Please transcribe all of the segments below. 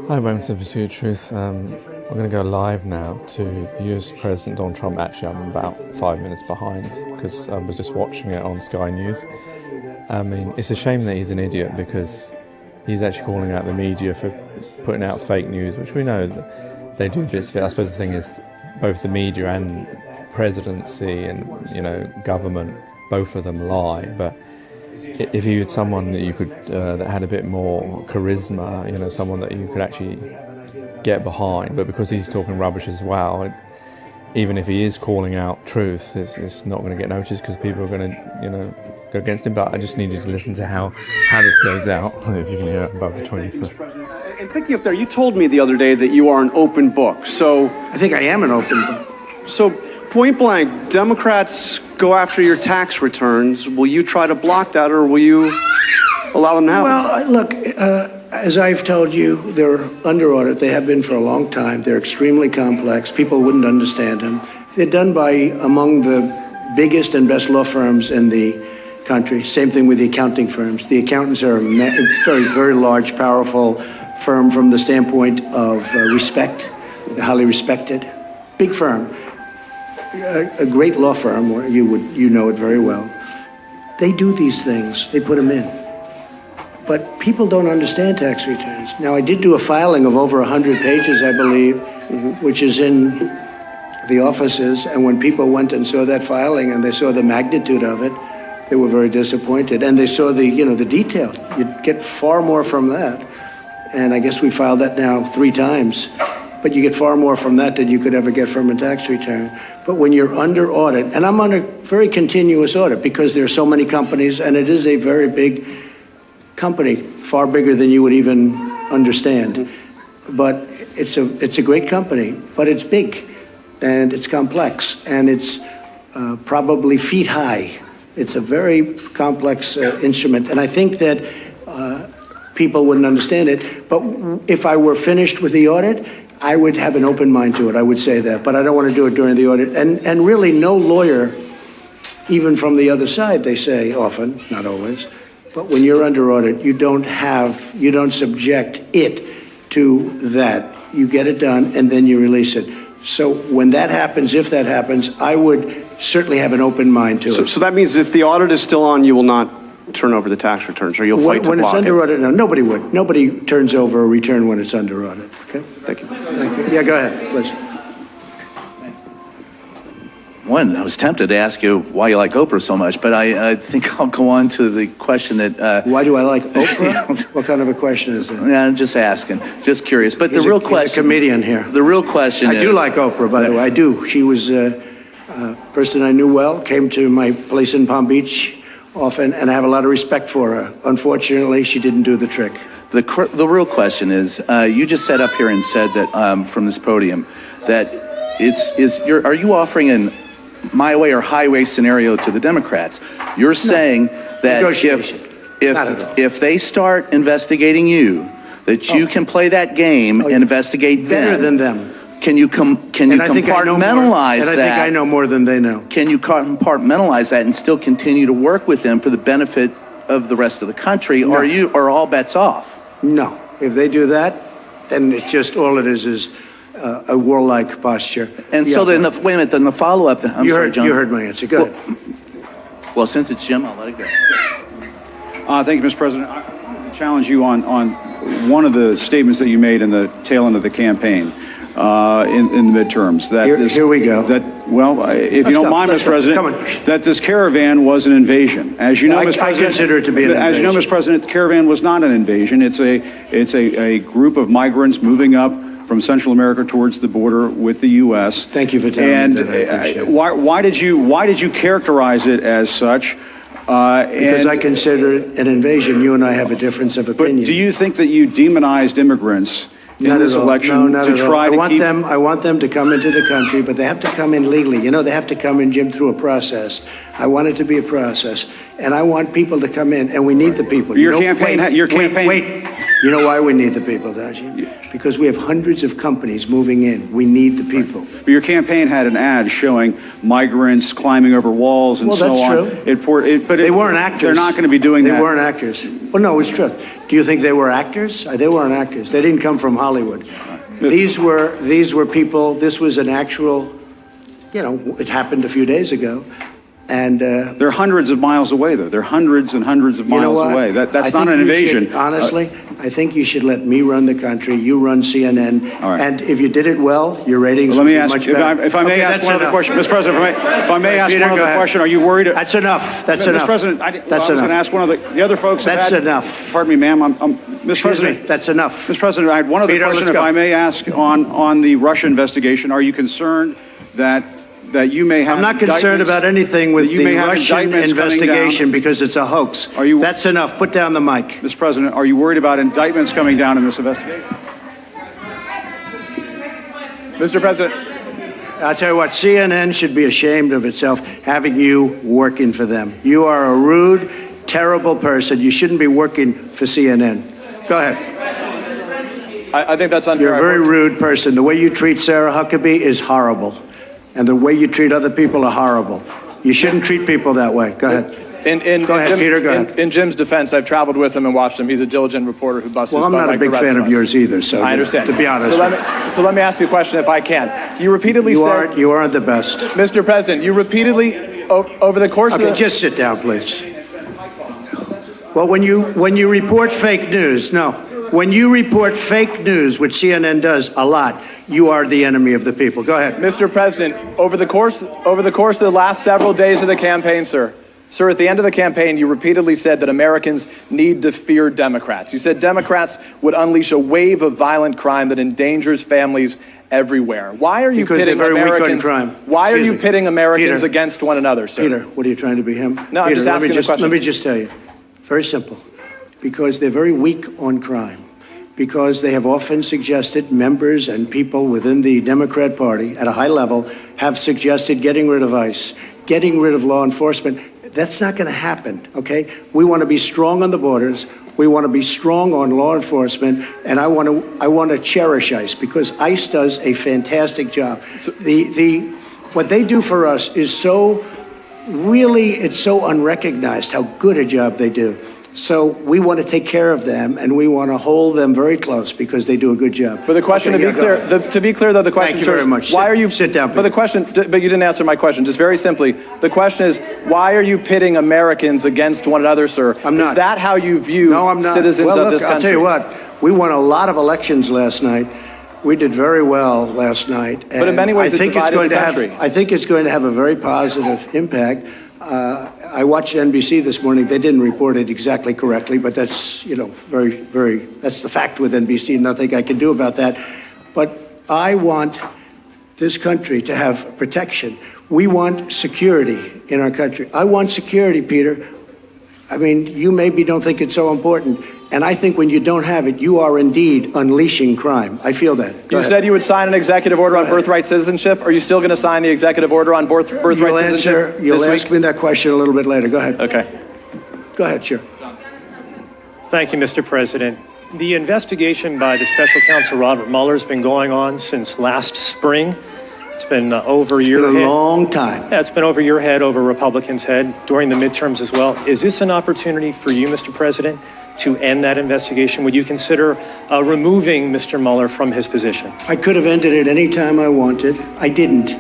Hi, welcome to Pursuit of Truth. We're going to go live now to the US President Donald Trump. Actually, I'm about 5 minutes behind because I was just watching it on Sky News. I mean, it's a shame that he's an idiot because he's actually calling out the media for putting out fake news, which we know that they do bits of it. I suppose the thing is, both the media and presidency and, government, both of them lie. But if you had someone that you could that had a bit more charisma, someone that you could actually get behind, but because he's talking rubbish as well, even if he is calling out truth, it's not going to get noticed because people are going to, go against him. But I just need you to listen to how this goes out, if you can hear it above the 23rd. And picking up there, you told me the other day that you are an open book. So I think I am an open book. So point blank, Democrats go after your tax returns. Will you try to block that, or will you allow them to have Well, look, as I've told you, they're under audit. They have been for a long time. They're extremely complex. People wouldn't understand them. They're done by among the biggest and best law firms in the country. Same thing with the accounting firms. The accountants are a very, very large, powerful firm from the standpoint of respect. They're highly respected. Big firm. A great law firm, where you know it very well. They do these things. They put them in. But people don't understand tax returns. Now, I did do a filing of over 100 pages, I believe, which is in the offices. And when people went and saw that filing and they saw the magnitude of it, they were very disappointed. And they saw the detail. You'd get far more from that. And I guess we filed that now 3 times. But you get far more from that than you could ever get from a tax return. But when you're under audit, and I'm on a very continuous audit because there are so many companies, and it is a very big company, far bigger than you would even understand. But it's a great company, but it's big, and it's complex, and it's probably feet high. It's a very complex instrument, and I think that people wouldn't understand it. But if I were finished with the audit, I would have an open mind to it. I would say that, but I don't want to do it during the audit. And really, no lawyer, even from the other side, they say often, not always, but when you're under audit, you don't subject it to that. You get it done, and then you release it. So when that happens, if that happens, I would certainly have an open mind to it. So that means if the audit is still on, you will not turn over the tax returns, or you'll fight to block it? When it's under audit, no, nobody would. Nobody turns over a return when it's under audit. Okay? Thank you. Thank you. Yeah, go ahead, please. One, I was tempted to ask you why you like Oprah so much, but I think I'll go on to the question that... Why do I like Oprah? What kind of a question is it? Yeah, I'm just asking, just curious. But He's a comedian here. The real question I do like Oprah, by the way. I do. She was a person I knew well, came to my place in Palm Beach often, and I have a lot of respect for her. Unfortunately, she didn't do the trick. The real question is, you just sat up here and said that from this podium that are you offering an my way or highway scenario to the Democrats? You're saying that if they start investigating you, that you can play that game and investigate them. Better than them. Can you compartmentalize that? And I think I know more than they know. Can you compartmentalize that and still continue to work with them for the benefit of the rest of the country? No. Or are all bets off? No. If they do that, then it's just all it is a warlike posture. And so then, wait a minute, then the follow-up, I'm sorry, John. You heard my answer. Go ahead. Well, since it's Jim, I'll let it go. Thank you, Mr. President. I want to challenge you on one of the statements that you made in the tail end of the campaign in the midterms. Here we go. If you don't mind, Mr. President, come on. that this caravan was an invasion. As you know, Mr. President, I consider it to be an invasion. As you know, Mr. President, the caravan was not an invasion. It's a group of migrants moving up from Central America towards the border with the U.S. Thank you for telling me that. And why did you characterize it as such? Because I consider it an invasion. You and I have a difference of opinion. But do you think that you demonized immigrants in this election to try to keep... I want them to come into the country, but they have to come in legally. They have to come in, Jim, through a process. I want it to be a process, and I want people to come in, and we need the people. Your campaign... Wait. You know why we need the people, don't you? Because we have hundreds of companies moving in. We need the people. But your campaign had an ad showing migrants climbing over walls and Well, so that's on. true. But They weren't actors. They're not going to be doing that. They weren't actors. Well, no, it's true. Do you think they were actors? They weren't actors. They didn't come from Hollywood. These were people. This was an actual, it happened a few days ago. And They're hundreds of miles away, though. They're hundreds and hundreds of you know miles what? away. I That's think not an you invasion. should, honestly, I think you should let me run the country. You run CNN. All right. And if you did it well, your ratings Let would me be ask, much if better. I may Okay, ask that's one other enough. question, Mr. President, if I may ask Peter, one go other ahead. question, are you worried? That's enough. That's Mr. enough. President, I That's was going enough. to ask one of the other folks. have That's had- enough. Pardon me, ma'am. Mr. Excuse President. me, that's enough. Mr. President, I had one other Peter, question, let's if go. I may ask, on the Russia investigation. Are you concerned that you may have I'm not concerned indictments- about anything with that you the may have Russian indictments coming down? investigation because it's a hoax. Are you- That's enough. Put down the mic. Mr. President, are you worried about indictments coming down in this investigation? Mr. President, I'll tell you what, CNN should be ashamed of itself having you working for them. You are a rude, terrible person. You shouldn't be working for CNN. Go ahead. I think that's unfair. You're a very rude person. The way you treat Sarah Huckabee is horrible. And the way you treat other people are horrible. You shouldn't treat people that way. Go ahead. Go ahead, Peter, go ahead. In Jim's defense, I've traveled with him and watched him. He's a diligent reporter who busts Well, his I'm butt not a like big the rest fan of us. yours either, so I understand. to be honest. So let me ask you a question if I can. You repeatedly You said, aren't the best. Mr. President, you repeatedly, over the course Okay, of the... just sit down, please. Well, when you report fake news, when you report fake news, which CNN does a lot, you are the enemy of the people. Go ahead. Mr. President, over the course of the last several days of the campaign, sir, at the end of the campaign, you repeatedly said that Americans need to fear Democrats. You said Democrats would unleash a wave of violent crime that endangers families everywhere. Why are you Because they're pitting very weak on Americans? crime. Why are Excuse you me. pitting Americans Peter. against one another, sir? Peter, what are you trying to be him? No, I'm Peter, just asking the question. Let me just tell you. Very simple. Because they're very weak on crime. Because they have often suggested, members and people within the Democrat Party at a high level have suggested getting rid of ICE, getting rid of law enforcement. That's not going to happen, okay? We want to be strong on the borders. We want to be strong on law enforcement, and I want to cherish ICE because ICE does a fantastic job. What they do for us is it's so unrecognized how good a job they do. So we want to take care of them, and we want to hold them very close because they do a good job. But the question, Okay, to be clear, though, the question, Thank you sir, very much. why are you sit down? But but you didn't answer my question. Just very simply, the question is, why are you pitting Americans against one another, sir? I'm not. Is that how you view No, I'm not. citizens well, of look, this country? I'll tell you what. We won a lot of elections last night. We did very well last night. But in many ways, I think it divided the country. I think it's going to have a very positive impact. I watched NBC this morning. They didn't report it exactly correctly, but that's, that's the fact with NBC. Nothing I can do about that. But I want this country to have protection. We want security in our country. I want security, Peter. I mean, you maybe don't think it's so important. And I think when you don't have it, you are indeed unleashing crime. I feel that. Go You ahead. said you would sign an executive order on birthright citizenship. Are you still going to sign the executive order on birthright citizenship You'll this ask week? me that question a little bit later. Go ahead. Okay. Go ahead, sure. Thank you, Mr. President. The investigation by the special counsel Robert Mueller has been going on since last spring. It's been over your Been head. a long time. Yeah, it's been over your head, over Republicans' head during the midterms as well. Is this an opportunity for you, Mr. President, to end that investigation? Would you consider removing Mr. Mueller from his position? I could have ended it any time I wanted. I didn't.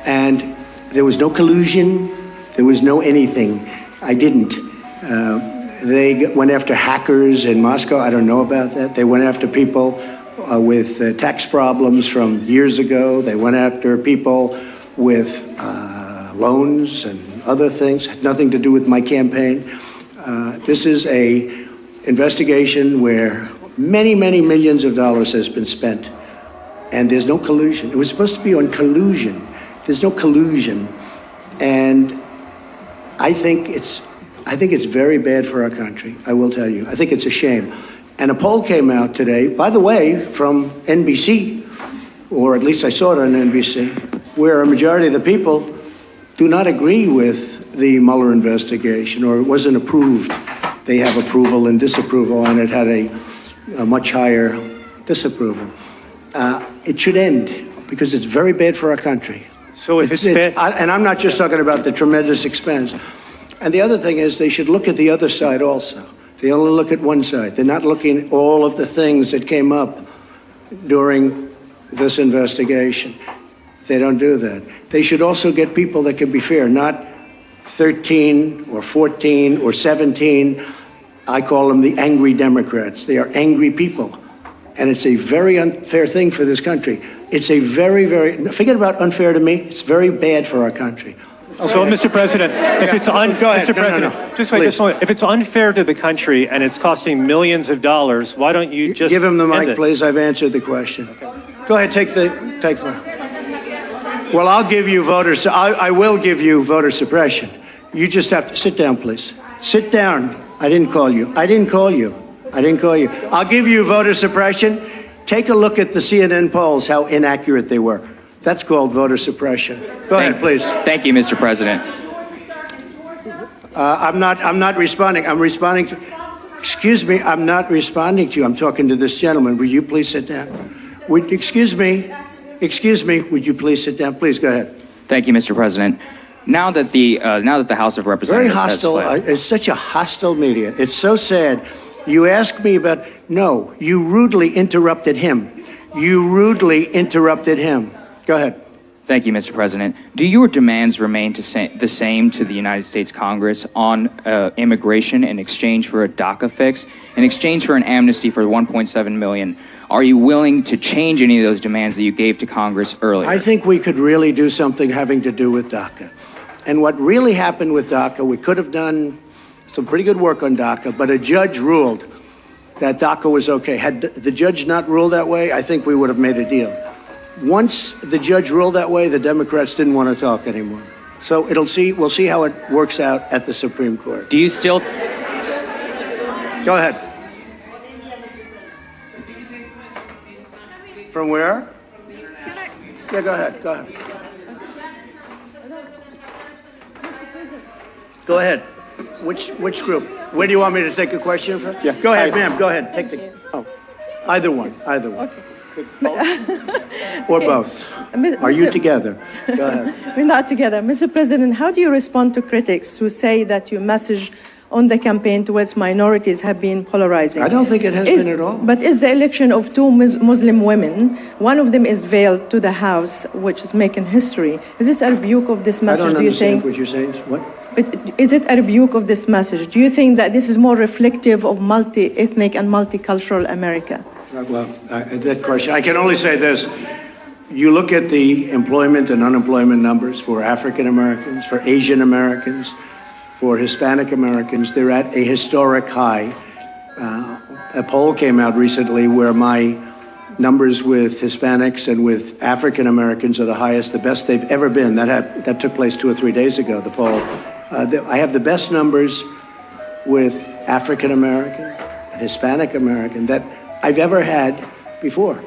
And there was no collusion. There was no anything. I didn't. They went after hackers in Moscow. I don't know about that. They went after people with tax problems from years ago. They went after people with loans and other things. Had nothing to do with my campaign. This is a investigation where many, many millions of dollars has been spent, and there's no collusion. It was supposed to be on collusion. There's no collusion, and I think it's very bad for our country. I will tell you. I think it's a shame. And a poll came out today, by the way, from NBC, or at least I saw it on NBC, where a majority of the people do not agree with the Mueller investigation, or it wasn't approved. They have approval and disapproval, and it had a a much higher disapproval. It should end because it's very bad for our country. So if it's bad, and I'm not just talking about the tremendous expense. And the other thing is they should look at the other side also. They only look at one side. They're not looking at all of the things that came up during this investigation. They don't do that. They should also get people that can be fair, not 13 or 14 or 17. I call them the angry Democrats. They are angry people. And it's a very unfair thing for this country. It's a very, very, forget about unfair to me, it's very bad for our country. So, Mr. President, if it's Go ahead. Mr. President, just wait, Please. just a moment. If it's unfair to the country and it's costing millions of dollars, why don't you just Give him the end mic, it? please. I've answered the question. Go ahead, take the. Well, I'll give you I will give you voter suppression. You just have to sit down, please. Sit down. I didn't call you. I didn't call you. I didn't call you. I'll give you voter suppression. Take a look at the CNN polls, how inaccurate they were. That's called voter suppression. Go ahead, please. Thank you, Mr. President. I'm not responding. I'm responding to. Excuse me. I'm not responding to you. I'm talking to this gentleman. Will you please sit down? Excuse me. Would you please sit down? Please go ahead. Thank you, Mr. President. Now that the House of Very Representatives hostile. has fled, It's such a hostile media. It's so sad. You ask me about. No, you rudely interrupted him. Go ahead. thank you, Mr. President. Do your demands remain the same to the United States Congress on immigration in exchange for a DACA fix, in exchange for an amnesty for 1.7 million? Are you willing to change any of those demands that you gave to Congress earlier? I think we could really do something having to do with DACA. And what really happened with DACA, we could have done some pretty good work on DACA, but a judge ruled that DACA was okay. Had the judge not ruled that way, I think we would have made a deal. Once the judge ruled that way, the Democrats didn't want to talk anymore. So we'll see how it works out at the Supreme Court. Do you still... Go ahead. From where? Yeah, go ahead. Go ahead. Which group? Where do you want me to take a question from? Yeah. Go ahead, ma'am. Go ahead. Take the. Oh, either one. Or both. Are you together? Go ahead. We're not together. Mr. President, how do you respond to critics who say that your message on the campaign towards minorities have been polarizing? I don't think it has been at all. But is the election of two Muslim women, one of them is veiled to the House, which is making history. Is this a rebuke of this I message, don't do you understand think? what you're saying. What? But is it a rebuke of this message? Do you think that this is more reflective of multi-ethnic and multicultural America? Well, that question, I can only say this. You look at the employment and unemployment numbers for African Americans, for Asian Americans, for Hispanic Americans, they're at a historic high. A poll came out recently where my numbers with Hispanics and with African Americans are the highest, the best they've ever been. That took place 2 or 3 days ago, the poll. I have the best numbers with African American and Hispanic American that I've ever had before.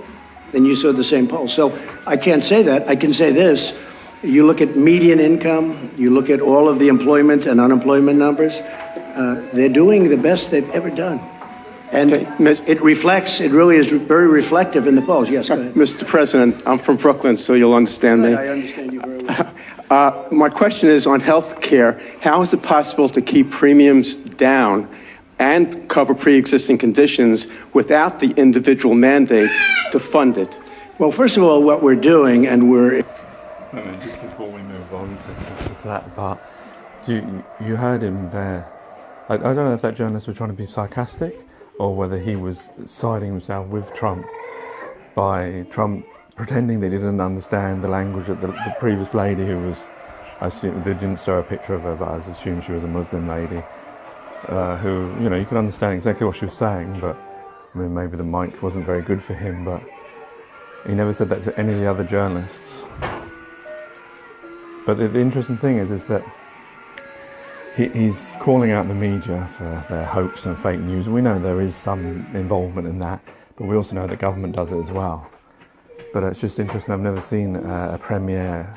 And you saw the same poll. So I can't say that. I can say this. You look at median income, you look at all of the employment and unemployment numbers, they're doing the best they've ever done. And it reflects, it really is very reflective in the polls. Yes, go ahead. Mr. President, I'm from Brooklyn, so you'll understand me. I understand you very well. My question is on health care. How is it possible to keep premiums down and cover pre-existing conditions without the individual mandate to fund it? Well, first of all, what we're doing, and we're... Just before we move on to that part, you heard him there. I don't know if that journalist was trying to be sarcastic or whether he was siding himself with Trump by Trump pretending they didn't understand the language of the previous lady who was, I assume, they didn't show a picture of her, but I assume she was a Muslim lady who, you know, you can understand exactly what she was saying, but I mean, maybe the mic wasn't very good for him, but he never said that to any of the other journalists. But the interesting thing is that he's calling out the media for their hoax and fake news. We know there is some involvement in that, but we also know that government does it as well. But it's just interesting. I've never seen a premier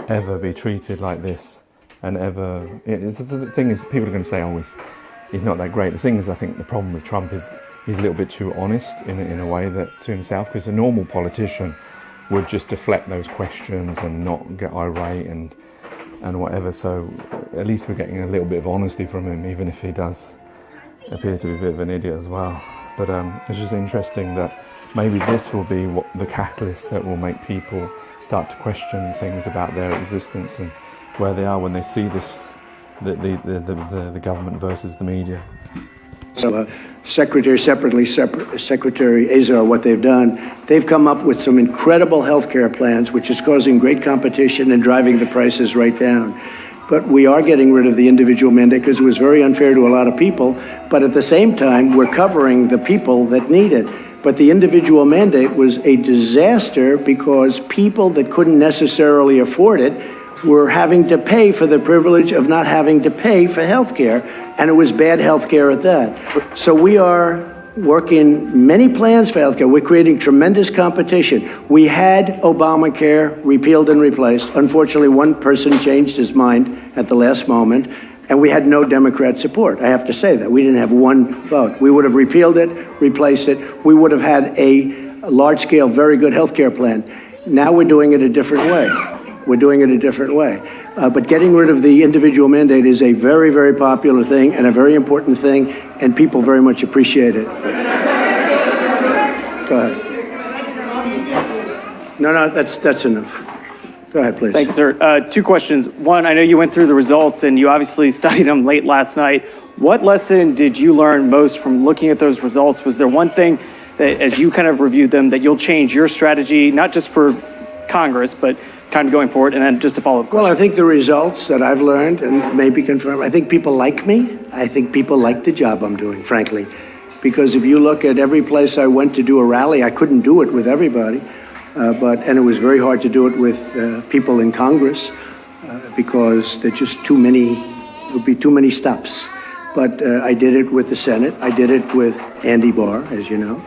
ever be treated like this, and ever. The thing is, people are going to say, "Oh, he's not that great." The thing is, I think the problem with Trump is he's a little bit too honest in a way that to himself, because a normal politician would just deflect those questions and not get irate and whatever. So at least we're getting a little bit of honesty from him, even if he does appear to be a bit of an idiot as well. But it's just interesting that maybe this will be what the catalyst that will make people start to question things about their existence and where they are when they see this, the government versus the media. So, Secretary Azar, what they've done, they've come up with some incredible health care plans, which is causing great competition and driving the prices right down. But we are getting rid of the individual mandate because it was very unfair to a lot of people. But at the same time, we're covering the people that need it. But the individual mandate was a disaster because people that couldn't necessarily afford it were having to pay for the privilege of not having to pay for health care, and it was bad health care at that. So we are working many plans for health care. We're creating tremendous competition. We had Obamacare repealed and replaced. Unfortunately, one person changed his mind at the last moment, and we had no Democrat support. I have to say that. We didn't have one vote. We would have repealed it, replaced it. We would have had a large-scale, very good health care plan. Now we're doing it a different way. We're doing it a different way. But getting rid of the individual mandate is a very, very popular thing and a very important thing, and people very much appreciate it. Go ahead. No, that's enough. Go ahead, please. Thank you, sir. Two questions. One, I know you went through the results and you obviously studied them late last night. What lesson did you learn most from looking at those results? Was there one thing that, as you kind of reviewed them, that you'll change your strategy, not just for Congress, but kind of going forward? And then just a follow-up question. Well, I think the results that I've learned and maybe confirmed, I think people like me. I think people like the job I'm doing, frankly. Because if you look at every place I went to do a rally, I couldn't do it with everybody. And it was very hard to do it with people in Congress because there's just too many, there would be too many stops. But I did it with the Senate. I did it with Andy Barr, as you know.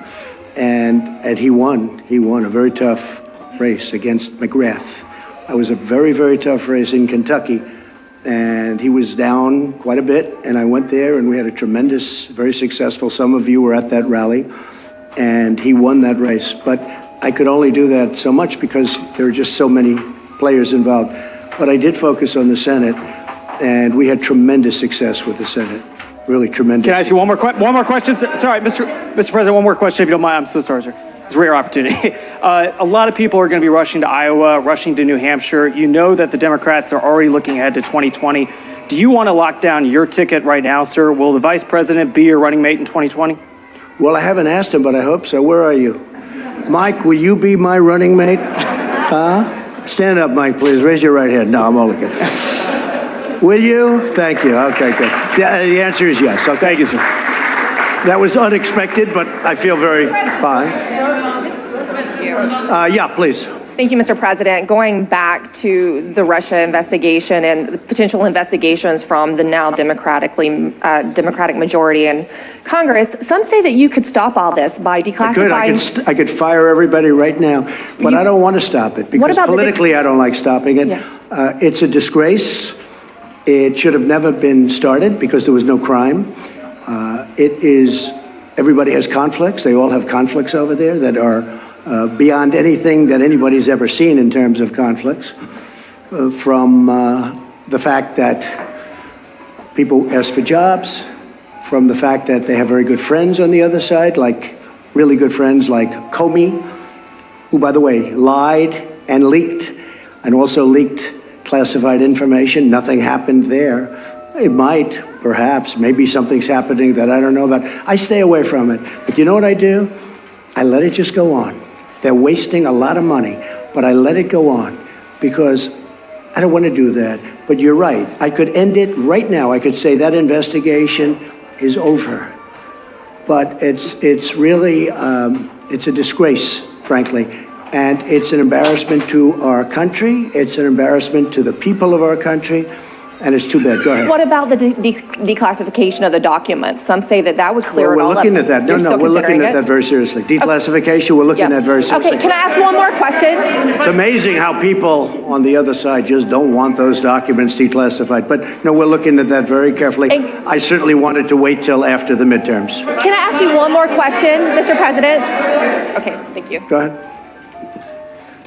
And he won. He won a very tough race against McGrath. It was a very, very tough race in Kentucky, and he was down quite a bit, and I went there, and we had a tremendous, very successful, some of you were at that rally, and he won that race. But I could only do that so much because there were just so many players involved. But I did focus on the Senate, and we had tremendous success with the Senate, really tremendous. Can I ask you one more question? Sorry, Mr. President, one more question if you don't mind. I'm so sorry, sir. It's a rare opportunity. A lot of people are going to be rushing to Iowa, rushing to New Hampshire. You know that the Democrats are already looking ahead to 2020. Do you want to lock down your ticket right now, sir? Will the vice president be your running mate in 2020? Well, I haven't asked him, but I hope so. Where are you? Mike, will you be my running mate? Stand up, Mike, please. Raise your right hand. No, I'm only kidding. Will you? Thank you. Okay, good. The answer is yes. Okay. Thank you, sir. That was unexpected, but I feel very fine. Yeah, please. Thank you, Mr. President. Going back to the Russia investigation and the potential investigations from the now Democratic majority in Congress, some say that you could stop all this by declassifying. I could fire everybody right now, but I don't want to stop it because politically I don't like stopping it. Yeah. It's a disgrace. It should have never been started because there was no crime. Everybody has conflicts. They all have conflicts over there that are beyond anything that anybody's ever seen in terms of conflicts. From the fact that people ask for jobs, from the fact that they have very good friends on the other side, like really good friends like Comey, who, by the way, lied and leaked and also leaked classified information. Nothing happened there. It might, perhaps, maybe something's happening that I don't know about. I stay away from it. But you know what I do? I let it just go on. They're wasting a lot of money, but I let it go on because I don't want to do that. But you're right. I could end it right now. I could say that investigation is over. But it's really, it's a disgrace, frankly. And it's an embarrassment to our country. It's an embarrassment to the people of our country. And it's too bad. Go ahead. What about the declassification of the documents? Some say that that would clear Well, it all we're up. looking at that. No, You're no, still we're looking considering at that it? very seriously. Declassification, we're looking at very seriously. Okay, can I ask one more question? It's amazing how people on the other side just don't want those documents declassified. But no, we're looking at that very carefully. I certainly wanted to wait till after the midterms. Can I ask you one more question, Mr. President? Okay, thank you. Go ahead.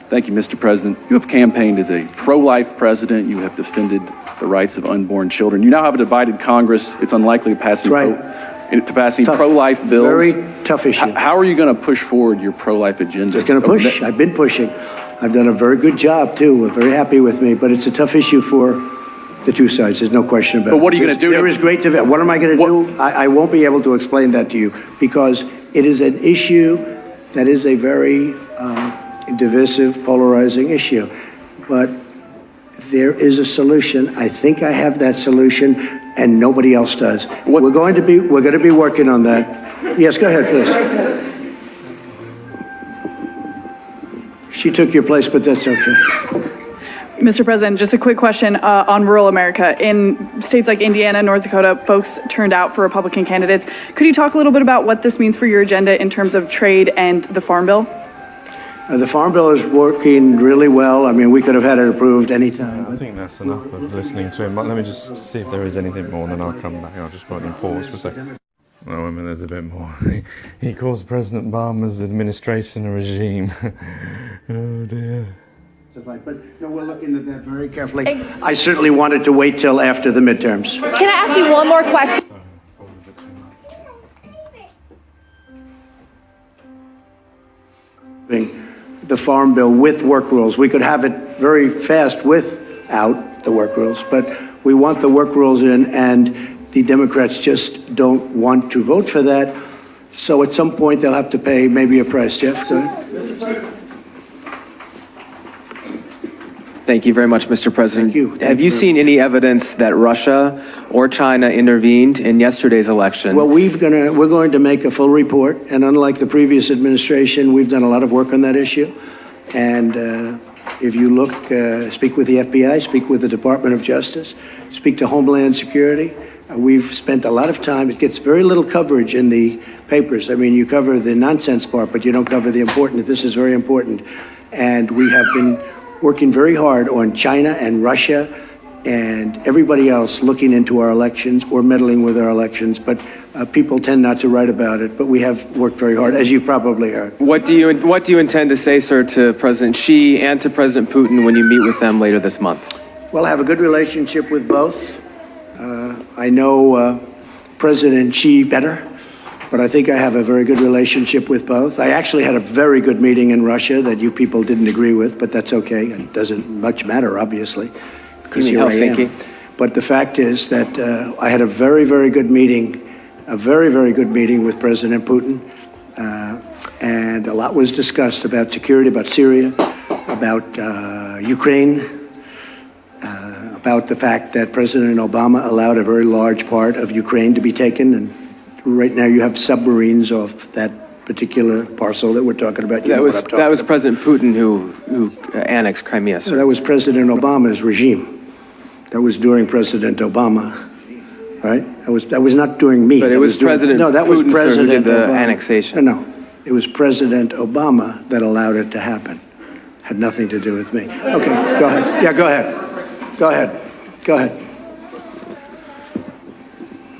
Thank you, Mr. President. You have campaigned as a pro-life president. You have defended the rights of unborn children. You now have a divided Congress. It's unlikely to pass any pro-life bills. Very tough issue. How are you going to push forward your pro-life agenda? Just going to push. I've been pushing. I've done a very good job, too. We're very happy with me. But it's a tough issue for the two sides. There's no question about it. But what are you going to do? There is great debate. What am I going to do? I won't be able to explain that to you because it is an issue that is a very divisive, polarizing issue. But there is a solution. I think I have that solution, and nobody else does. We're going to be working on that. Yes, go ahead, please. She took your place, but that's okay. Mr. President, just a quick question on rural America. In states like Indiana, North Dakota, folks turned out for Republican candidates. Could you talk a little bit about what this means for your agenda in terms of trade and the Farm Bill? The Farm Bill is working really well. I mean, we could have had it approved anytime. I think that's enough of listening to him. Let me just see if there is anything more, and then I'll come back. I'll just put in pause for a second. Oh, I mean, there's a bit more. He calls President Obama's administration a regime. Oh, dear. But no, we're looking at that very carefully. I certainly wanted to wait till after the midterms. Can I ask you one more question? The Farm Bill with work rules. We could have it very fast without the work rules, but we want the work rules in, and the Democrats just don't want to vote for that. So at some point, they'll have to pay maybe a price. Jeff, go ahead. Thank you very much, Mr. President. Thank you. Have you seen any evidence that Russia or China intervened in yesterday's election? Well, we're going to make a full report, and unlike the previous administration, we've done a lot of work on that issue. And if you look, speak with the FBI, speak with the Department of Justice, speak to Homeland Security. We've spent a lot of time. It gets very little coverage in the papers. I mean, you cover the nonsense part, but you don't cover the important. This is very important. And we have been working very hard on China and Russia and everybody else looking into our elections or meddling with our elections. But people tend not to write about it. But we have worked very hard, as you've probably heard. What do you intend to say, sir, to President Xi and to President Putin when you meet with them later this month? Well, I have a good relationship with both. I know President Xi better, but I think I have a very good relationship with both. I actually had a very good meeting in Russia that you people didn't agree with, but that's okay. It doesn't much matter, obviously, because here I am. But the fact is that I had a very, very good meeting, with President Putin, and a lot was discussed about security, about Syria, about Ukraine, about the fact that President Obama allowed a very large part of Ukraine to be taken, and right now you have submarines off that particular parcel that we're talking about. That was President Putin who annexed Crimea, sir. So that was President Obama's regime. That was during President Obama, right? That was not during me. But it was President Putin, that was President sir, who did the Obama. annexation. No, it was President Obama that allowed it to happen. Had nothing to do with me. Okay, go ahead. Yeah, go ahead. Go ahead.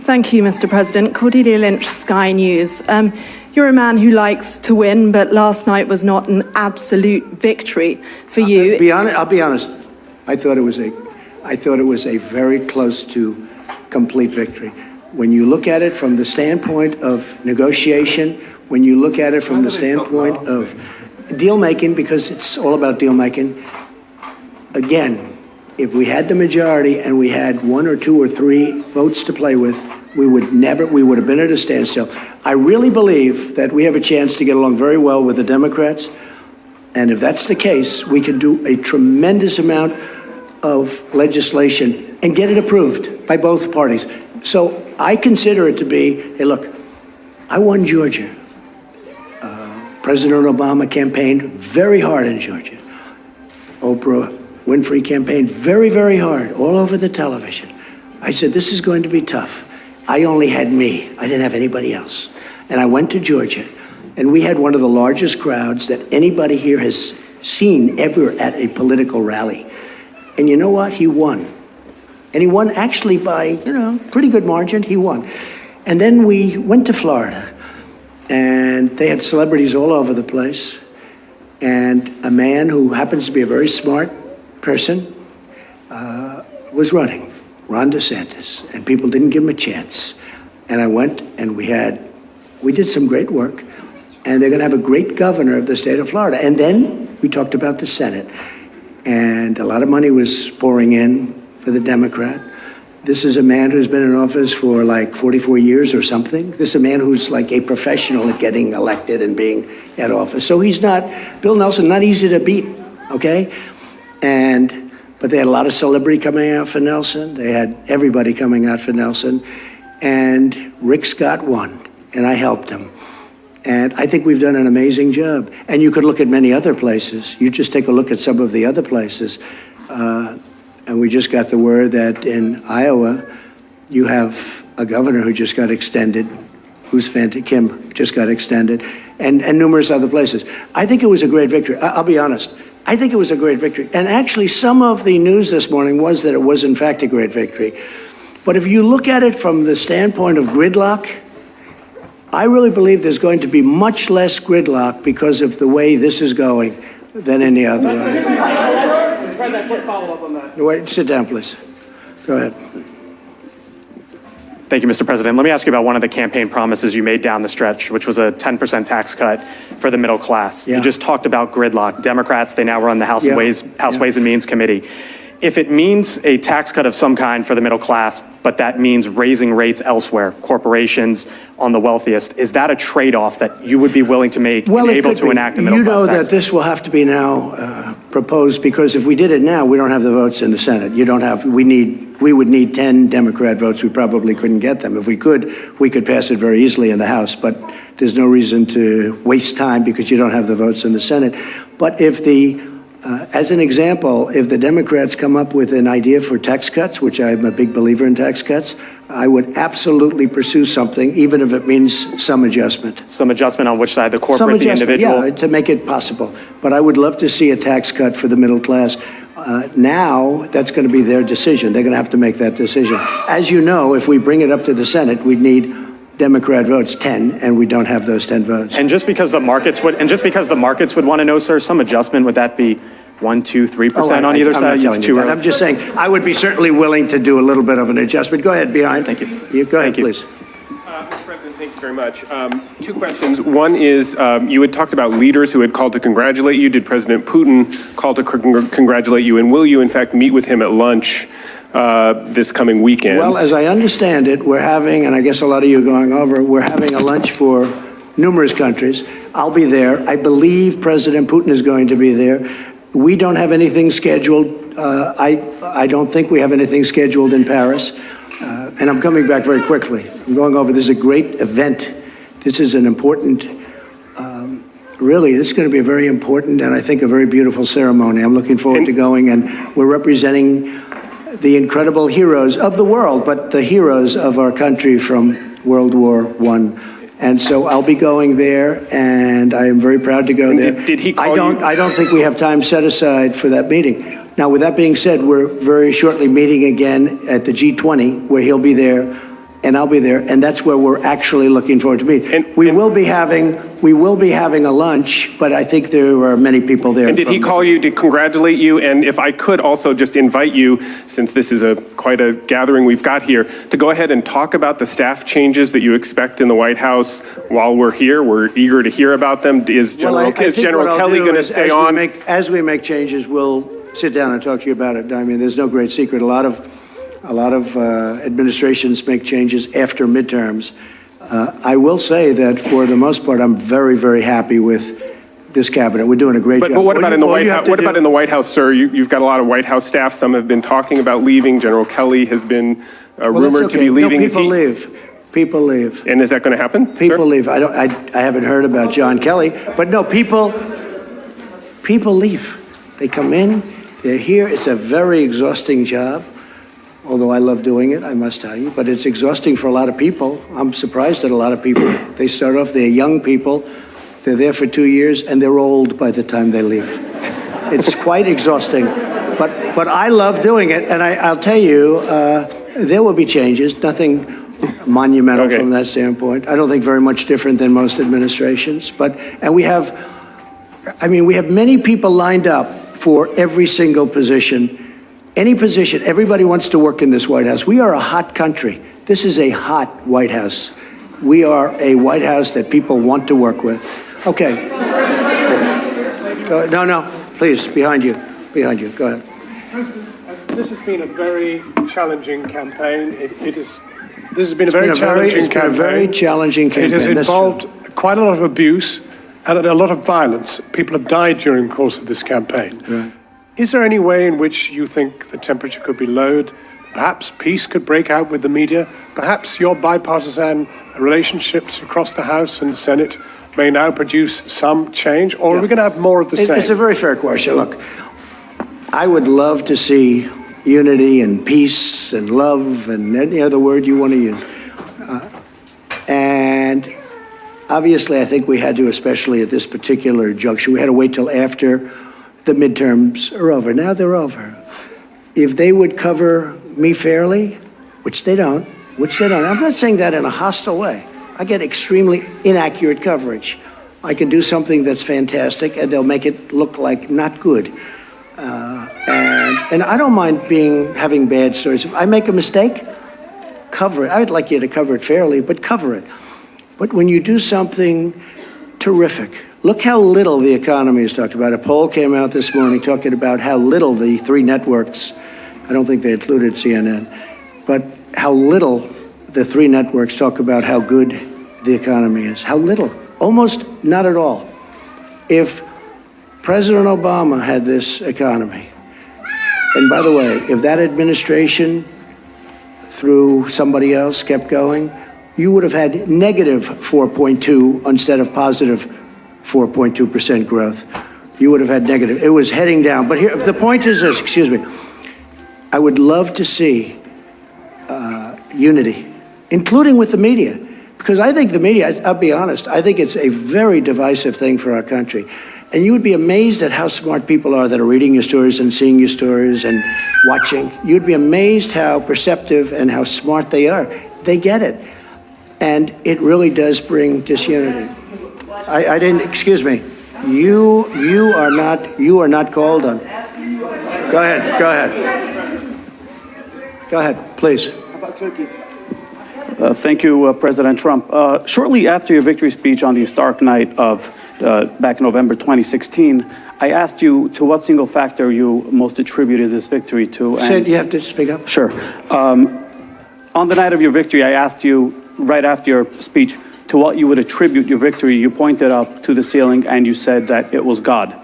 Thank you, Mr. President. Cordelia Lynch, Sky News. You're a man who likes to win, but last night was not an absolute victory for you. I'll be honest. I thought it was a very close to complete victory. When you look at it from the standpoint of negotiation, when you look at it from the standpoint of deal making, because it's all about deal making, again, if we had the majority and we had 1 or 2 or 3 votes to play with, we would have been at a standstill. I really believe that we have a chance to get along very well with the Democrats. And if that's the case, we can do a tremendous amount of legislation and get it approved by both parties. So I consider it to be, hey, look, I won Georgia. President Obama campaigned very hard in Georgia. Oprah Winfrey campaigned very, very hard all over the television. I said, this is going to be tough. I only had me. I didn't have anybody else. And I went to Georgia, and we had one of the largest crowds that anybody here has seen ever at a political rally. And you know what? He won. And he won actually by, pretty good margin. He won. And then we went to Florida, and they had celebrities all over the place. And a man who happens to be a very smart person was running, Ron DeSantis, and people didn't give him a chance. And I went, and we did some great work, and they're going to have a great governor of the state of Florida. And then we talked about the Senate, and a lot of money was pouring in for the Democrat. This is a man who's been in office for like 44 years or something. This is a man who's like a professional at getting elected and being at office. So he's not, Bill Nelson, not easy to beat, okay? But they had a lot of celebrity coming out for Nelson. They had everybody coming out for Nelson. And Rick Scott won, and I helped him. And I think we've done an amazing job. And you could look at many other places. You just take a look at some of the other places. And we just got the word that in Iowa, you have a governor who just got extended, Kim just got extended, and numerous other places. I think it was a great victory. I'll be honest. I think it was a great victory. And actually, some of the news this morning was that it was, in fact, a great victory. But if you look at it from the standpoint of gridlock, I really believe there's going to be much less gridlock because of the way this is going than any other way. President, quick follow-up on that. Wait, sit down, please. Go ahead. Thank you, Mr. President. Let me ask you about one of the campaign promises you made down the stretch, which was a 10% tax cut for the middle class. Yeah. You just talked about gridlock. Democrats, they now run the House Ways and Means Committee. If it means a tax cut of some kind for the middle class, but that means raising rates elsewhere, corporations on the wealthiest, is that a trade-off that you would be willing to make and able to enact a middle class tax? You know that this will have to be now proposed, because if we did it now, we don't have the votes in the Senate. We would need 10 Democrat votes. We probably couldn't get them. If we could pass it very easily in the House, but there's no reason to waste time because you don't have the votes in the Senate. But if as an example, if the Democrats come up with an idea for tax cuts, which I'm a big believer in tax cuts, I would absolutely pursue something, even if it means some adjustment. Some adjustment on which side, the corporate, the individual? Yeah, to make it possible. But I would love to see a tax cut for the middle class. Now, that's going to be their decision. They're going to have to make that decision. As you know, if we bring it up to the Senate, we'd need Democrat votes 10, and we don't have those 10 votes. And just because the markets would want to know, sir, some adjustment, would that be 1%, 2%, 3% on either side? It's too early. I'm just saying, I would be certainly willing to do a little bit of an adjustment. Go ahead, behind. Thank you. Go ahead, please. Mr. President, thank you very much. Two questions. One is, you had talked about leaders who had called to congratulate you. Did President Putin call to congratulate you? And will you, in fact, meet with him at lunch this coming weekend? Well, as I understand it, we're having, and I guess a lot of you are going over, we're having a lunch for numerous countries. I'll be there. I believe President Putin is going to be there. We don't have anything scheduled. I don't think we have anything scheduled in Paris. And I'm coming back very quickly. I'm going over. This is a great event. This is an important, really, this is going to be a very important and I think a very beautiful ceremony. I'm looking forward to going, and we're representing the incredible heroes of the world, but the heroes of our country from World War I. And so I'll be going there, and I am very proud to go there. Did he call you? I don't think we have time set aside for that meeting. Now, with that being said, we're very shortly meeting again at the G20, where he'll be there, and I'll be there, and that's where we're actually looking forward to meet. We will be having a lunch, but I think there are many people there. And did he call you to congratulate you? And if I could also just invite you, since this is quite a gathering we've got here, to go ahead and talk about the staff changes that you expect in the White House while we're here. We're eager to hear about them. Is General Kelly going to stay on? As we make changes, we'll sit down and talk to you about it. I mean, there's no great secret. A lot of administrations make changes after midterms. I will say that for the most part, I'm very, very happy with this cabinet. We're doing a great job. But what about in the White House? What about in the White House, sir? You've got a lot of White House staff. Some have been talking about leaving. General Kelly has been rumored to be leaving. No, people leave. People leave. And is that going to happen? People leave. I haven't heard about John Kelly, but no, people leave. They come in. They're here. It's a very exhausting job, although I love doing it, I must tell you. But it's exhausting for a lot of people. I'm surprised at a lot of people. They start off, they're young people. They're there for 2 years, and they're old by the time they leave. It's quite exhausting. But I love doing it, and I'll tell you, there will be changes. Nothing monumental from that standpoint. I don't think very much different than most administrations. And we have many people lined up for every single position. Any position, everybody wants to work in this White House. We are a hot country. This is a hot White House. We are a White House that people want to work with. Okay. No, please, behind you. Go ahead. This has been a very challenging campaign. This has been a very challenging campaign. It's been a very challenging campaign. It has involved quite a lot of abuse and a lot of violence. People have died during the course of this campaign. Right. Is there any way in which you think the temperature could be lowered? Perhaps peace could break out with the media? Perhaps your bipartisan relationships across the House and the Senate may now produce some change? Or are we going to have more of the same? It's a very fair question. Look, I would love to see unity and peace and love and any other word you want to use. And obviously, I think we had to, especially at this particular juncture, we had to wait till after the midterms are over. Now they're over. If they would cover me fairly, which they don't. I'm not saying that in a hostile way. I get extremely inaccurate coverage. I can do something that's fantastic, and they'll make it look like not good. And I don't mind having bad stories. If I make a mistake, cover it. I would like you to cover it fairly, but cover it. But when you do something terrific, look how little the economy is talked about. A poll came out this morning talking about how little the three networks, I don't think they included CNN, but how little the three networks talk about how good the economy is. How little. Almost not at all. If President Obama had this economy, and by the way, if that administration through somebody else kept going, you would have had negative 4.2 instead of positive 4.2% growth. You would have had negative. It was heading down. But here, the point is this, excuse me. I would love to see unity, including with the media, because I think the media, I'll be honest, I think it's a very divisive thing for our country. And you would be amazed at how smart people are that are reading your stories and seeing your stories and watching. You'd be amazed how perceptive and how smart they are. They get it. And it really does bring disunity. I didn't, excuse me. You are not called on. Go ahead, please. How about Turkey? Thank you, President Trump. Shortly after your victory speech on the historic night of back in November 2016, I asked you to what single factor you most attributed this victory to. Said you have to speak up. Sure. On the night of your victory, I asked you right after your speech to what you would attribute your victory. You pointed up to the ceiling and you said that it was God.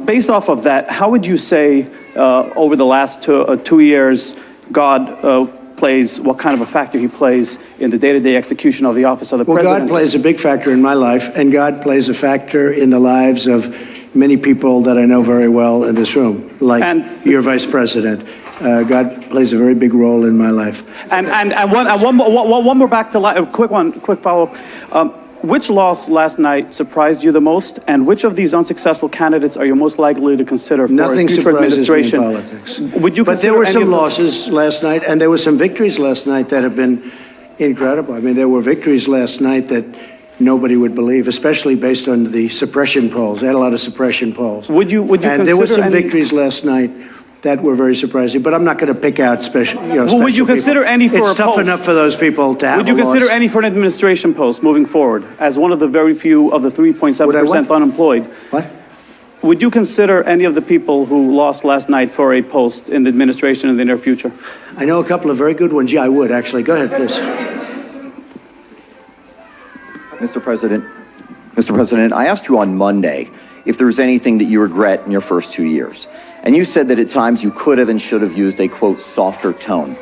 Based off of that, how would you say over the last 2 years God plays, what kind of a factor he plays in the day-to-day execution of the office of the president? Well, God plays a big factor in my life, and God plays a factor in the lives of many people that I know very well in this room, like your vice president. God plays a very big role in my life. And one more back to a quick follow-up. Which loss last night surprised you the most, and which of these unsuccessful candidates are you most likely to consider for Nothing a future administration? Me in politics. Would you but there were some losses last night, and there were some victories last night that have been incredible. I mean, there were victories last night that nobody would believe, especially based on the suppression polls. They had a lot of suppression polls. Would you and there were some victories last night that were very surprising, but I'm not going to pick out special. Well, would you consider any for a post? It's tough enough for those people to have. Would you consider any for an administration post moving forward as one of the very few of the 3.7% unemployed? What? Would you consider any of the people who lost last night for a post in the administration in the near future? I know a couple of very good ones. Yeah, I would actually. Go ahead, please. Mr. President, I asked you on Monday if there was anything that you regret in your first 2 years. And you said that at times you could have and should have used a, quote, softer tone.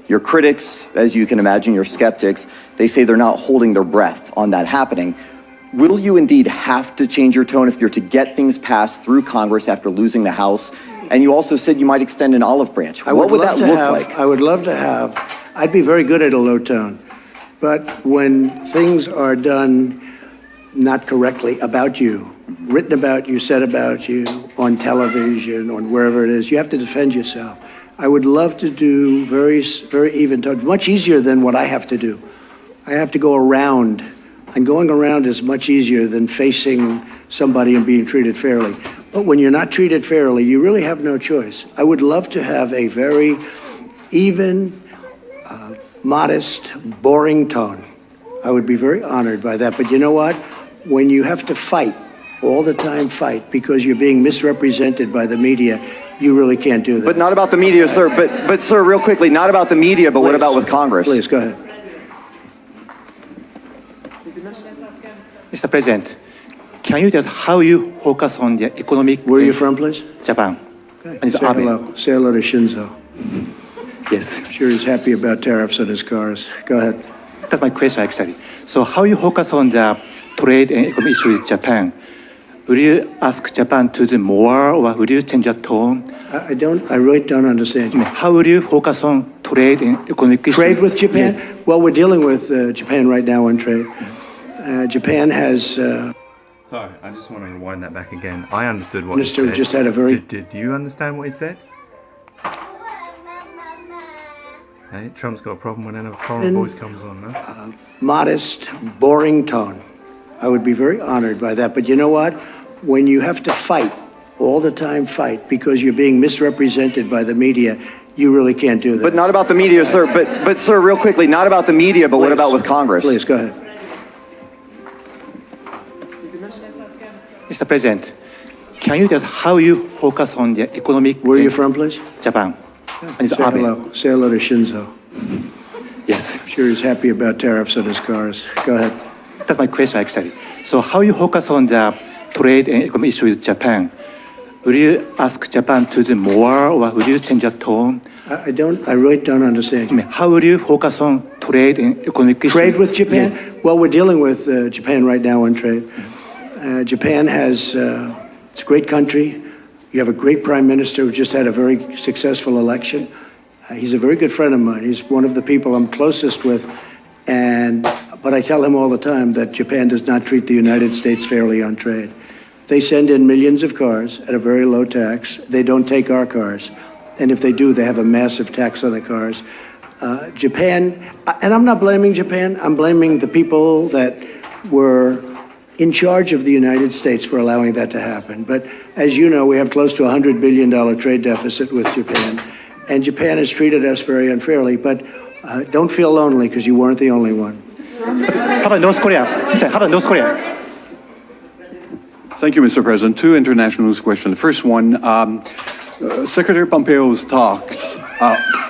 Your critics, as you can imagine, your skeptics, they say they're not holding their breath on that happening. Will you indeed have to change your tone if you're to get things passed through Congress after losing the House And you also said you might extend an olive branch. What would that look like? I would love to have, I'd be very good at a low tone. But when things are done not correctly about you, written about you, said about you, on television, on wherever it is, you have to defend yourself. I would love to do very even tones, much easier than what I have to do. I have to go around, and going around is much easier than facing somebody and being treated fairly. But when you're not treated fairly, you really have no choice. I would love to have a very even, modest, boring tone. I would be very honored by that. But you know what? When you have to fight, all the time fight, because you're being misrepresented by the media, you really can't do that. But not about the media, sir. But sir, real quickly, not about the media, but what about with Congress? Please, go ahead. Mr. President, can you tell how you focus on the economic... Where are you from, please? Japan. Okay. And Say hello. Say hello to Shinzo. Yes. I'm sure he's happy about tariffs on his cars. Go ahead. That's my question, actually. So how you focus on the trade and economic issues with Japan? Will you ask Japan to do more, or will you change your tone? I really don't understand you. How will you focus on trade and economic issues? Trade with Japan? Yes. Well, we're dealing with Japan right now on trade. Japan has... Sorry, I just want to rewind that back again. I understood what Minister he said. just had a very... Did you understand what he said? Hey, Trump's got a problem when a foreign voice comes on, no? Modest, boring tone. I would be very honored by that. But you know what? When you have to fight, all the time fight, because you're being misrepresented by the media, you really can't do that. But not about the media, sir. But sir, real quickly, not about the media, but what about with Congress? Please, go ahead. Mr. President, can you tell how you focus on the economic... Where are you from, please? Japan. Say hello. Say hello to Shinzo. Yes. I'm sure he's happy about tariffs on his cars. Go ahead. That's my question, actually. So how you focus on the trade and economic issues with Japan? Will you ask Japan to do more, or will you change your tone? I really don't understand you. How will you focus on trade and economic issues? Trade with Japan? Yes. Well, we're dealing with Japan right now on trade. Japan has, it's a great country. You have a great prime minister who just had a very successful election. He's a very good friend of mine. He's one of the people I'm closest with. But I tell him all the time that Japan does not treat the United States fairly on trade. They send in millions of cars at a very low tax. They don't take our cars. And if they do, they have a massive tax on the cars. Japan, and I'm not blaming Japan, I'm blaming the people that were in charge of the United States for allowing that to happen. But as you know, we have close to $100 billion trade deficit with Japan. And Japan has treated us very unfairly. But don't feel lonely, because you weren't the only one. How about North Korea? How about North Korea? Thank you, Mr. President. Two international news questions. The first one, Secretary Pompeo's talks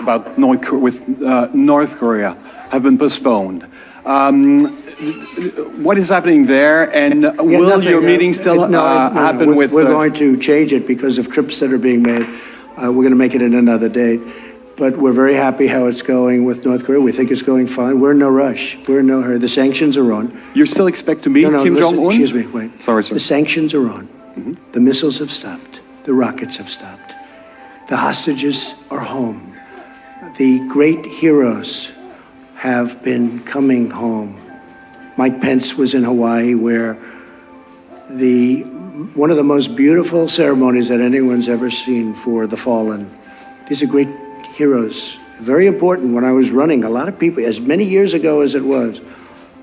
about North Korea have been postponed. What is happening there, and will your meeting still happen with... We're going to change it because of trips that are being made. We're going to make it in another date. But we're very happy how it's going with North Korea. We think it's going fine. We're in no rush. We're in no hurry. The sanctions are on. You still expect to meet Kim Jong-un? Excuse me, wait. Sorry, sir. The sanctions are on. The missiles have stopped. The rockets have stopped. The hostages are home. The great heroes have been coming home. Mike Pence was in Hawaii, where one of the most beautiful ceremonies that anyone's ever seen for the fallen. These are great heroes. Very important. When I was running, a lot of people, as many years ago as it was,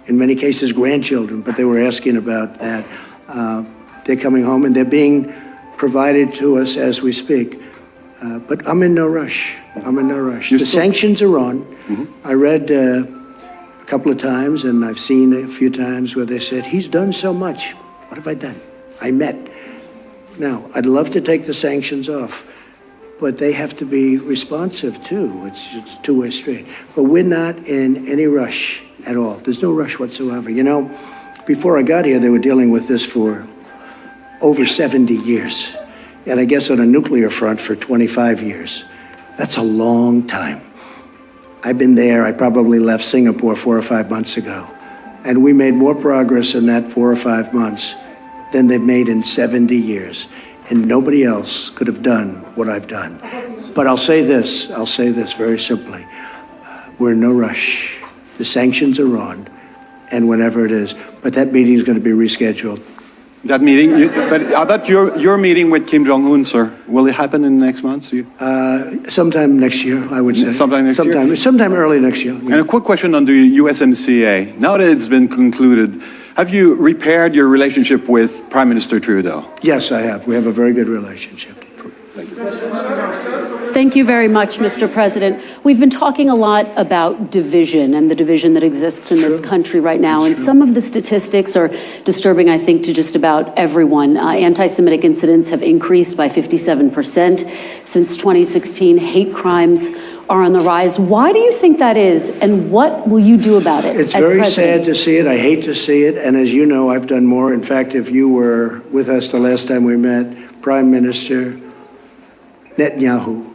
in many cases grandchildren, but they were asking about that. They're coming home, and they're being provided to us as we speak. But I'm in no rush. I'm in no rush. The sanctions are on. I read a couple of times, and I've seen a few times where they said, he's done so much. What have I done? I met. Now, I'd love to take the sanctions off, but they have to be responsive too. It's a two-way street. But we're not in any rush at all. There's no rush whatsoever. You know, before I got here, they were dealing with this for over 70 years. And I guess on a nuclear front for 25 years. That's a long time. I've been there. I probably left Singapore 4 or 5 months ago. And we made more progress in that 4 or 5 months than they've made in 70 years. and nobody else could have done what I've done. But I'll say this very simply. We're in no rush. The sanctions are on, and whenever it is. But that meeting is going to be rescheduled. That meeting, but about your meeting with Kim Jong-un, sir, will it happen in the next month? Sometime next year, I would say. Sometime next year? Sometime early next year. And a quick question on the USMCA. Now that it's been concluded, have you repaired your relationship with Prime Minister Trudeau? Yes, I have. We have a very good relationship. Thank you very much, Mr. President. We've been talking a lot about division and the division that exists in this country right now. And some of the statistics are disturbing, I think, to just about everyone. Anti-Semitic incidents have increased by 57% since 2016. Hate crimes are on the rise. Why do you think that is, and what will you do about it? It's as very president? sad to see it. I hate to see it. And as you know, I've done more. In fact, if you were with us the last time we met, Prime Minister Netanyahu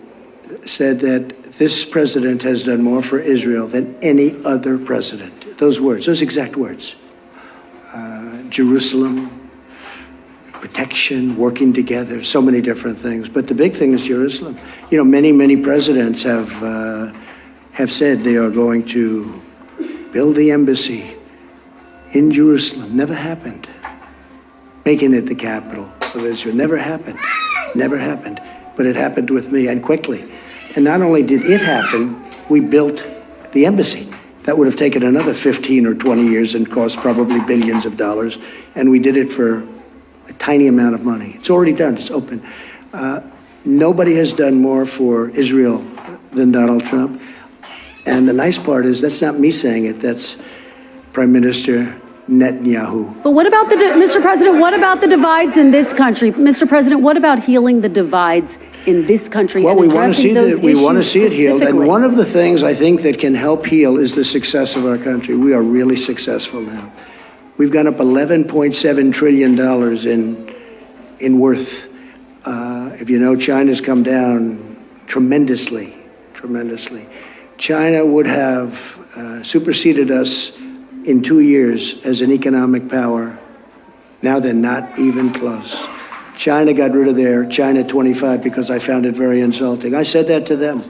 said that this president has done more for Israel than any other president. Those words, those exact words. Jerusalem, protection, working together, so many different things. But the big thing is Jerusalem. You know, many presidents have said they are going to build the embassy in Jerusalem. Never happened. Making it the capital of Israel. Never happened. Never happened. But it happened with me, and quickly. And not only did it happen, we built the embassy. That would have taken another 15 or 20 years and cost probably billions of dollars. And we did it for a tiny amount of money. It's already done. It's open. Nobody has done more for Israel than Donald Trump. And the nice part is that's not me saying it. That's Prime Minister Netanyahu. But what about Mr. President, what about the divides in this country? Mr. President, what about healing the divides in this country? Well, and we want to see those we want to issues see it healed. And specifically? one of the things I think that can help heal is the success of our country. We are really successful now. We've gone up $11.7 trillion in worth. If you know, China's come down tremendously. China would have superseded us in 2 years as an economic power. Now they're not even close. China got rid of their China 25 because I found it very insulting. I said that to them.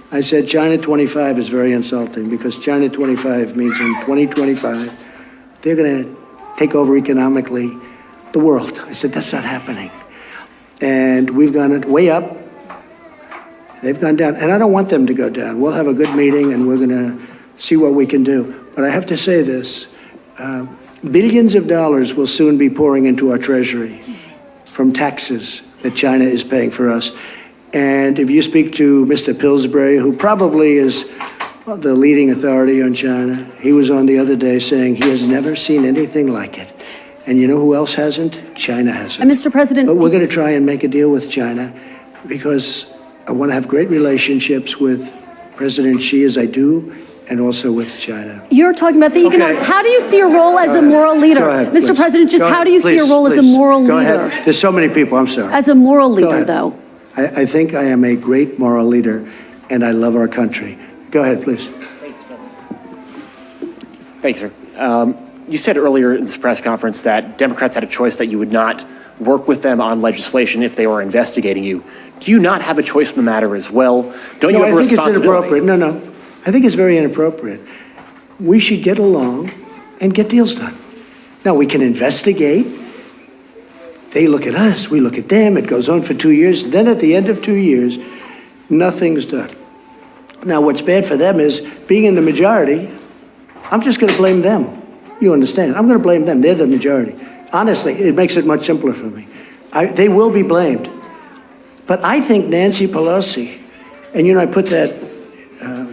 I said China 25 is very insulting because China 25 means in 2025 they're going to take over economically the world. I said that's not happening. And we've gone way up. They've gone down. And I don't want them to go down. We'll have a good meeting and we're going to see what we can do. But I have to say this. Billions of dollars will soon be pouring into our treasury from taxes that China is paying for us. And if you speak to Mr. Pillsbury, who probably is the leading authority on China, he was on the other day saying he has never seen anything like it. And you know who else hasn't? China hasn't. And Mr. President, but we're going to try and make a deal with China because I want to have great relationships with President Xi, as I do, and also with China. you're talking about the economic. How do you see your role as a moral leader? Go ahead, Mr. please. President, just Go how ahead. do you see your role as a Please, moral go leader? ahead. There's so many people, I'm sorry. As a moral Go leader, ahead. though. I think I am a great moral leader, and I love our country. Go ahead, please. Thank you, sir. You said earlier in this press conference that Democrats had a choice that you would not work with them on legislation if they were investigating you. Do you not have a choice in the matter as well? Don't you have a I think it's responsibility? inappropriate. No. I think it's very inappropriate. We should get along and get deals done. Now, we can investigate. They look at us, we look at them. It goes on for 2 years. Then at the end of 2 years, nothing's done. Now, what's bad for them is being in the majority, I'm just going to blame them. You understand? I'm going to blame them. They're the majority. Honestly, it makes it much simpler for me. They will be blamed. But I think Nancy Pelosi, and you know, I put that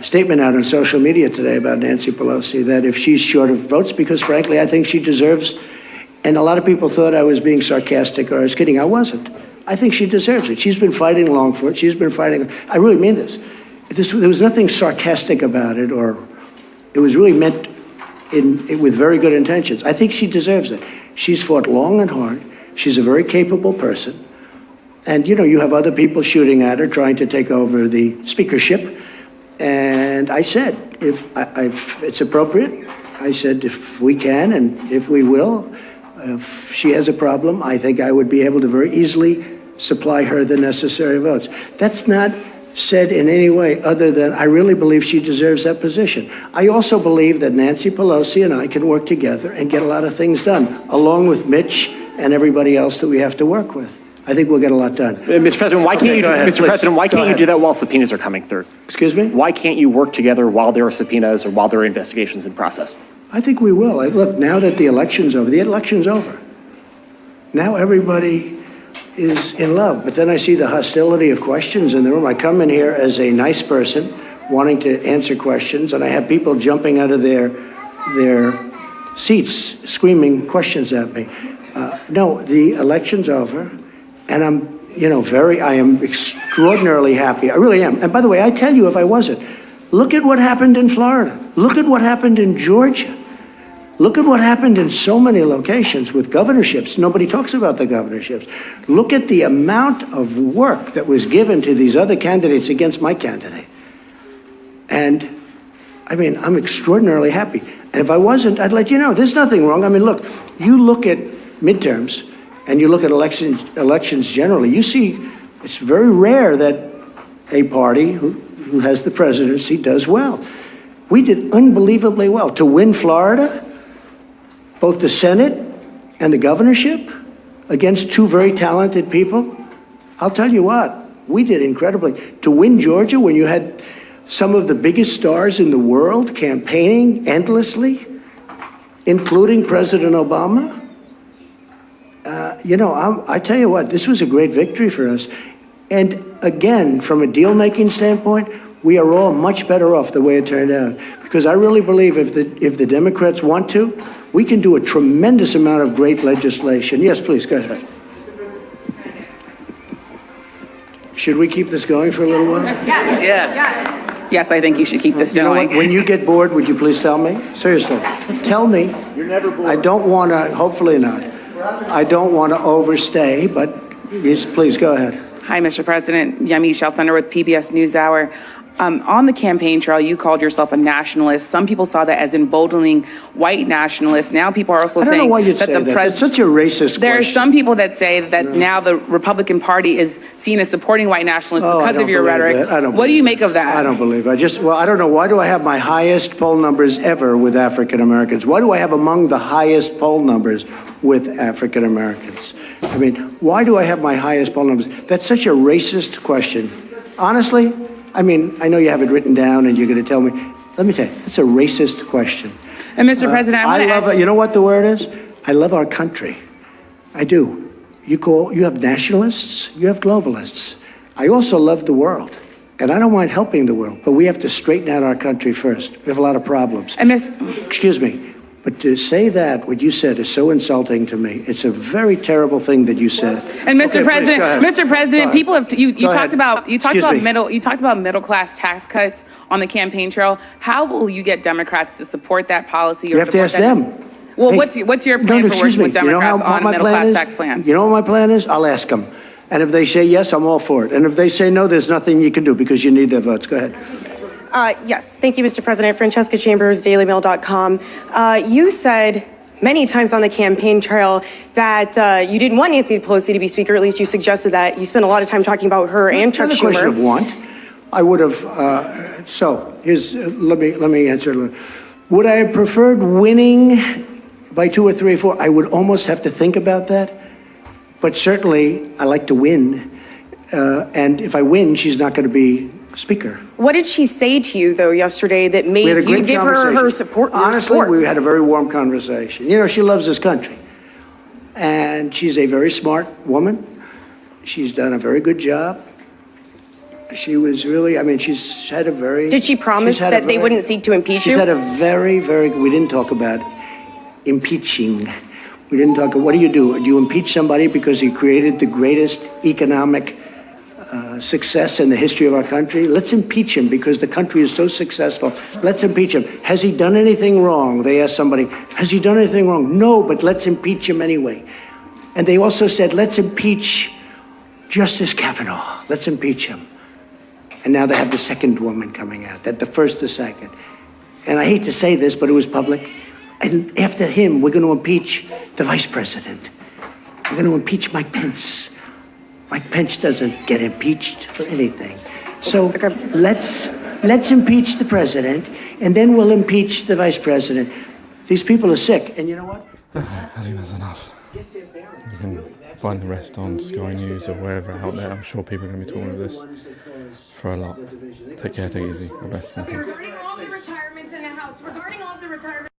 statement out on social media today about Nancy Pelosi, that if she's short of votes, because frankly, I think she deserves, and a lot of people thought I was being sarcastic or I was kidding. I wasn't. I think she deserves it. She's been fighting along for it. She's been fighting. I really mean this. There was nothing sarcastic about it, or it was really meant with very good intentions. I think she deserves it. She's fought long and hard. She's a very capable person. And, you know, you have other people shooting at her, trying to take over the speakership. And I said, if it's appropriate, I said, if we can and if we will, if she has a problem, I think I would be able to very easily supply her the necessary votes. That's not said in any way other than I really believe she deserves that position. I also believe that Nancy Pelosi and I can work together and get a lot of things done, along with Mitch and everybody else that we have to work with. I think we'll get a lot done. Mr. President, why can't you do that while subpoenas are coming through? Excuse me? Why can't you work together while there are subpoenas or while there are investigations in process? I think we will. Look, now that the election's over. Now everybody is in love. But then I see the hostility of questions in the room. I come in here as a nice person wanting to answer questions, and I have people jumping out of their seats screaming questions at me. No, the election's over, and I am extraordinarily happy. I really am. And by the way, I tell you if I wasn't, look at what happened in Florida. Look at what happened in Georgia. Look at what happened in so many locations with governorships. Nobody talks about the governorships. Look at the amount of work that was given to these other candidates against my candidate. And, I mean, I'm extraordinarily happy. And if I wasn't, I'd let you know. There's nothing wrong. I mean, look, you look at midterms and you look at elections generally, you see it's very rare that a party who has the presidency does well. We did unbelievably well to win Florida, both the Senate and the governorship, against two very talented people. I'll tell you what, we did incredibly. To win Georgia when you had some of the biggest stars in the world campaigning endlessly, including President Obama. I tell you what, this was a great victory for us. And again, from a deal-making standpoint, we are all much better off the way it turned out. Because I really believe if the Democrats want to, we can do a tremendous amount of great legislation. Yes, please, go ahead. Should we keep this going for a little while? Yes. Yes, I think you should keep this going. When you get bored, would you please tell me? Seriously, tell me. You're never bored. I don't want to, hopefully not. I don't want to overstay, but yes, please go ahead. Hi, Mr. President. Yamiche Alcindor with PBS NewsHour. On the campaign trail, you called yourself a nationalist. Some people saw that as emboldening white nationalists. Now people are also saying that the president. It's such a racist There are question. some people that say that now the Republican Party is seen as supporting white nationalists because of your rhetoric. What do you make of that? I don't believe it. I don't know. Why do I have my highest poll numbers ever with African Americans? Why do I have among the highest poll numbers with African Americans? I mean, why do I have my highest poll numbers? That's such a racist question. Honestly, I mean, I know you have it written down and you're going to tell me. Let me tell you, it's a racist question. And Mr. President, I love it. You know what the word is? I love our country. I do. You have nationalists, you have globalists. I also love the world. And I don't mind helping the world, but we have to straighten out our country first. We have a lot of problems. Excuse me. But to say that, what you said, is so insulting to me. It's a very terrible thing that you said. And Mr. President, people have you Go talked ahead. about middle class tax cuts on the campaign trail. How will you get Democrats to support that policy? You have to ask them. Well, Hey, what's your plan for working with Democrats on a middle class tax plan? You know what my plan is? I'll ask them. And if they say yes, I'm all for it. And if they say no, there's nothing you can do because you need their votes. Go ahead. Yes, thank you, Mr. President. Francesca Chambers, DailyMail.com. You said many times on the campaign trail that you didn't want Nancy Pelosi to be Speaker. At least you suggested that. You spent a lot of time talking about her and Chuck Schumer. It's not a question of want. I would have. So here's let me answer. Would I have preferred winning by 2 or 3 or 4? I would almost have to think about that. But certainly, I like to win. And if I win, she's not going to be Speaker. What did she say to you, though, yesterday that made you give her support? Honestly, we had a very warm conversation. You know, she loves this country. And she's a very smart woman. She's done a very good job. She was really, I mean, she's had a very... Did she promise that they wouldn't seek to impeach you? She's had a very, we didn't talk about impeaching. We didn't talk, what do? Do you impeach somebody because he created the greatest economic success in the history of our country? Let's impeach him because the country is so successful. Let's impeach him. Has he done anything wrong? They asked somebody, has he done anything wrong? No, but let's impeach him anyway. And they also said, let's impeach Justice Kavanaugh. Let's impeach him. And now they have the second woman coming out, that the first, the second. And I hate to say this, but it was public. And after him, we're going to impeach the vice president. We're going to impeach Mike Pence. Mike Pence doesn't get impeached for anything. So let's impeach the president, and then we'll impeach the vice president. These people are sick, and you know what? I think that's enough. You can find the rest on Sky News or wherever out there. I'm sure people are going to be talking about this for a lot. Take care, take it easy. All the best and peace. Regarding all the retirements in the House, regarding all the retirements.